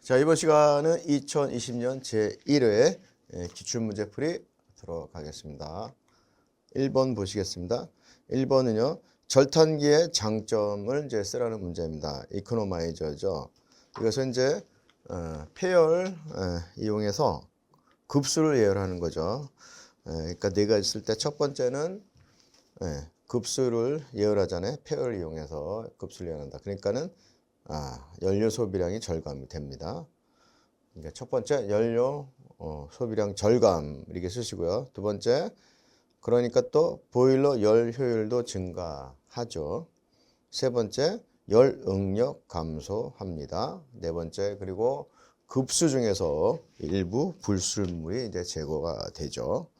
자, 이번 시간은 2020년 제1회 기출문제풀이 들어가겠습니다. 1번 보시겠습니다. 1번은요. 절탄기의 장점을 이제 쓰라는 문제입니다. 이코노마이저죠. 이것은 이제 폐열 이용해서 급수를 예열하는 거죠. 그러니까 네 가지 쓸 때 첫 번째는 급수를 예열하잖아요. 폐열을 이용해서 급수를 예열한다. 그러니까는 연료 소비량이 절감이 됩니다. 그러니까 첫 번째 연료 소비량 절감 이렇게 쓰시고요. 두 번째 그러니까 또 보일러 열 효율도 증가하죠. 세 번째 열 응력 감소합니다. 네 번째 그리고 급수 중에서 일부 불순물이 이제 제거가 되죠.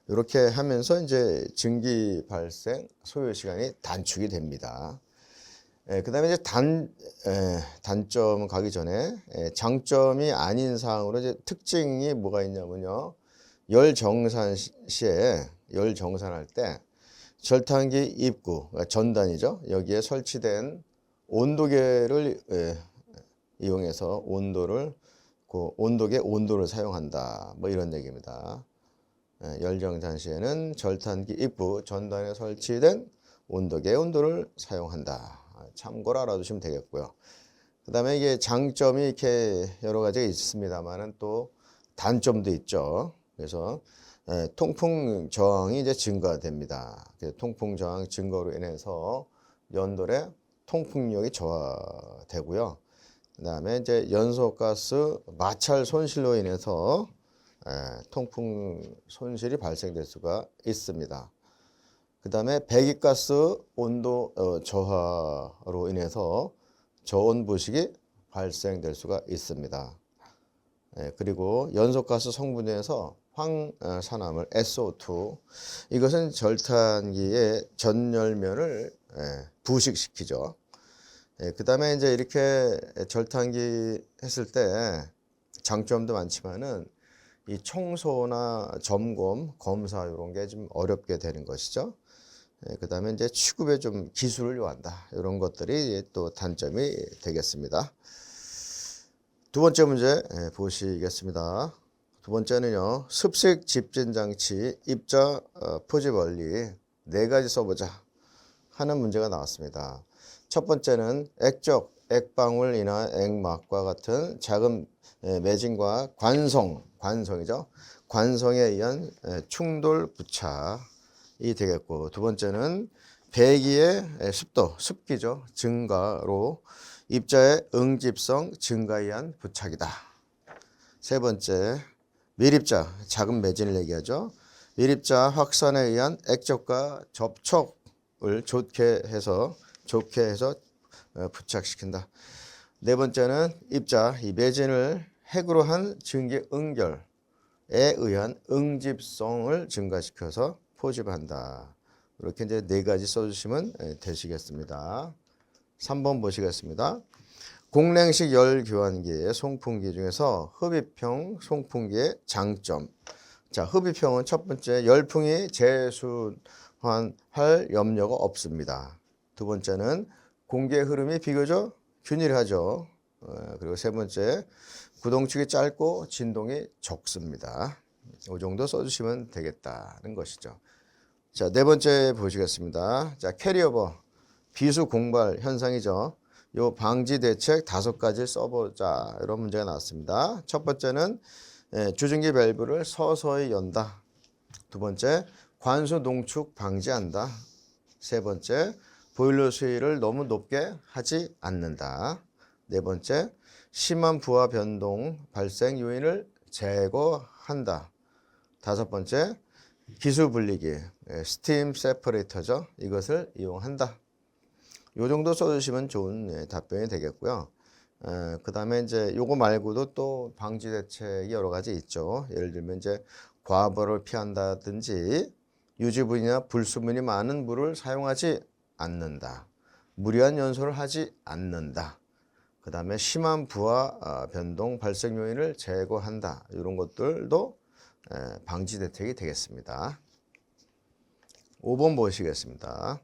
이렇게 하면서 이제 증기 발생 소요 시간이 단축이 됩니다. 그 다음에 이제 단점 가기 전에 장점이 아닌 사항으로 이제 특징이 뭐가 있냐면요. 열 정산 시에 열 정산할 때 절탄기 입구, 그러니까 전단이죠. 여기에 설치된 온도계를 이용해서 온도계 온도를 사용한다. 뭐 이런 얘기입니다. 열 정산 시에는 절탄기 입구 전단에 설치된 온도계의 온도를 사용한다. 참고로 알아두시면 되겠고요. 그 다음에 이게 장점이 이렇게 여러 가지가 있습니다만은 또 단점도 있죠. 그래서 통풍 저항이 이제 증가됩니다. 통풍 저항 증가로 인해서 연돌의 통풍력이 저하되고요. 그 다음에 이제 연소가스 마찰 손실로 인해서 통풍 손실이 발생될 수가 있습니다. 그 다음에 배기가스 온도 저하로 인해서 저온 부식이 발생될 수가 있습니다. 그리고 연소가스 성분 중에서 황산화물 SO2 이것은 절탄기의 전열면을 부식시키죠. 그 다음에 이제 이렇게 절탄기 했을 때 장점도 많지만은 이 청소나 점검, 검사 이런 게 좀 어렵게 되는 것이죠. 그 다음에 이제 취급에 좀 기술을 요한다. 이런 것들이 또 단점이 되겠습니다. 두 번째 문제 보시겠습니다. 두 번째는요. 습식 집진 장치 입자 포집 원리 네 가지 써보자 하는 문제가 나왔습니다. 첫 번째는 액적, 액방울이나 액막과 같은 작은 매진과 관성이죠. 관성에 의한 충돌 부착이 되겠고, 두 번째는 배기의 습도, 습기죠. 증가로 입자의 응집성 증가에 의한 부착이다. 세 번째, 밀입자, 작은 매진을 얘기하죠. 밀입자 확산에 의한 액적과 접촉을 좋게 해서 부착시킨다. 네 번째는 입자, 이 매진을 핵으로 한 증기 응결에 의한 응집성을 증가시켜서 포집한다. 이렇게 이제 네 가지 써주시면 되시겠습니다. 3번 보시겠습니다. 공랭식 열 교환기의 송풍기 중에서 흡입형 송풍기의 장점. 자, 흡입형은 첫 번째 열풍이 재순환할 염려가 없습니다. 두 번째는 공기의 흐름이 비교적 균일하죠. 그리고 세 번째 구동축이 짧고 진동이 적습니다. 이 정도 써주시면 되겠다는 것이죠. 자, 네 번째 보시겠습니다. 자, 캐리오버 비수 공발 현상이죠. 요 방지 대책 5가지 써보자 이런 문제가 나왔습니다. 첫 번째는 주증기 밸브를 서서히 연다. 두 번째 관수 농축 방지한다. 세 번째 보일러 수위를 너무 높게 하지 않는다. 네 번째 심한 부하 변동 발생 요인을 제거한다. 다섯 번째 기술 분리기 스팀 세퍼레이터죠. 이것을 이용한다. 요 정도 써주시면 좋은 답변이 되겠고요. 그 다음에 이제 요거 말고도 또 방지 대책이 여러 가지 있죠. 예를 들면 이제 과부하를 피한다든지 유지분이나 불순물이 많은 물을 사용하지 않는다. 무리한 연소를 하지 않는다. 그 다음에 심한 부하 변동 발생 요인을 제거한다. 이런 것들도 방지 대책이 되겠습니다. 5번 보시겠습니다.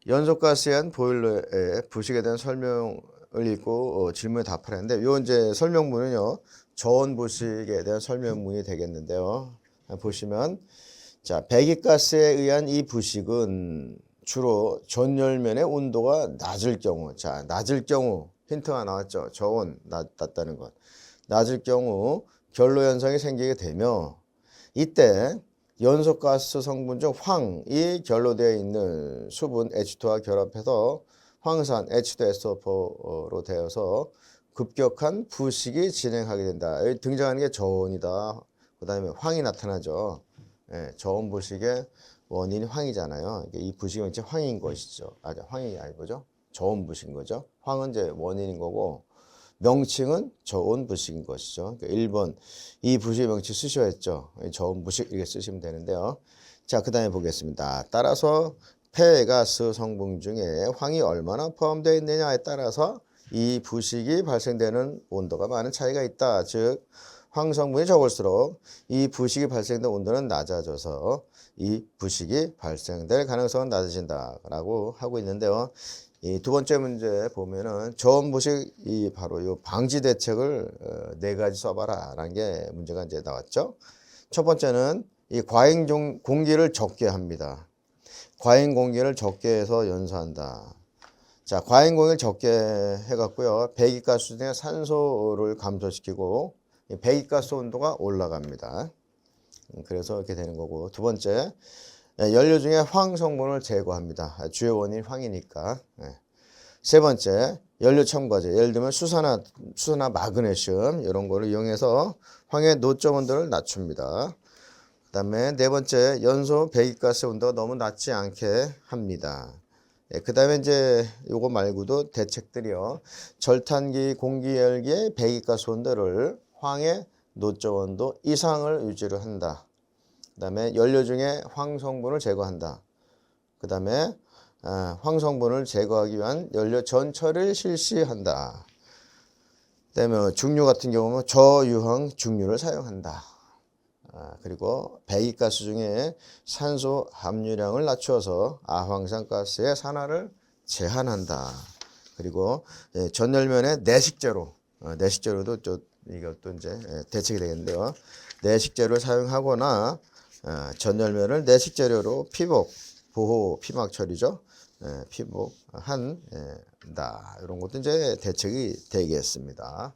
연소가스에 의한 보일러의 부식에 대한 설명 읽고 질문에 답하라는데 요 이제 설명문은요. 저온 부식에 대한 설명문이 되겠는데요. 보시면 자, 배기가스에 의한 이 부식은 주로 전열면의 온도가 낮을 경우, 자, 낮을 경우 힌트가 나왔죠. 저온 낮다는 것. 낮을 경우 결로 현상이 생기게 되며 이때 연소가스 성분 중 황이 결로되어 있는 수분 H2와 결합해서 황산 H2SO4로 되어서 급격한 부식이 진행하게 된다. 여기 등장하는 게 저온이다. 그 다음에 황이 나타나죠. 예, 저온 부식의 원인이 황이잖아요. 이 부식은 이제 황인 것이죠. 황이 아니 뭐죠? 저온 부식인 거죠. 황은 이제 원인인 거고 명칭은 저온 부식인 것이죠. 그러니까 1번 이 부식의 명칭 쓰셔야 했죠. 저온 부식 이렇게 쓰시면 되는데요. 자, 그 다음에 보겠습니다. 따라서 폐가스 성분 중에 황이 얼마나 포함되어 있느냐에 따라서 이 부식이 발생되는 온도가 많은 차이가 있다. 즉 황성분이 적을수록 이 부식이 발생된 온도는 낮아져서 이 부식이 발생될 가능성은 낮아진다라고 하고 있는데요. 이 두 번째 문제 보면은 저온 부식 이 바로 요 방지 대책을 네 가지 써봐라라는 게 문제가 이제 나왔죠. 첫 번째는 이 과잉 공기를 적게 합니다. 과잉 공기를 적게 해서 연소한다. 자, 과잉 공기를 적게 해갖고요. 배기가스 중에 산소를 감소시키고 배기가스 온도가 올라갑니다. 그래서 이렇게 되는 거고 두 번째 연료 중에 황 성분을 제거합니다. 주요 원인이 황이니까. 세 번째 연료 첨가제 예를 들면 수산화 마그네슘 이런 거를 이용해서 황의 노점 온도를 낮춥니다. 그 다음에 네 번째 연소 배기가스 온도가 너무 낮지 않게 합니다. 그 다음에 이제 요거 말고도 대책들이요. 절탄기 공기열기의 배기가스 온도를 황의 노점 온도 이상을 유지를 한다. 그 다음에 연료 중에 황 성분을 제거한다. 그 다음에 황 성분을 제거하기 위한 연료 전처를 실시한다. 그 다음에 중류 같은 경우는 저유황 중류를 사용한다. 그리고 배기가스 중에 산소 함유량을 낮추어서 아황산가스의 산화를 제한한다. 그리고 전열면의 내식재료, 내식재료도 이것도 이제 대책이 되겠는데요. 내식재료를 사용하거나 전열면을 내식재료로 피복, 보호, 피막 처리죠. 피복한다. 이런 것도 이제 대책이 되겠습니다.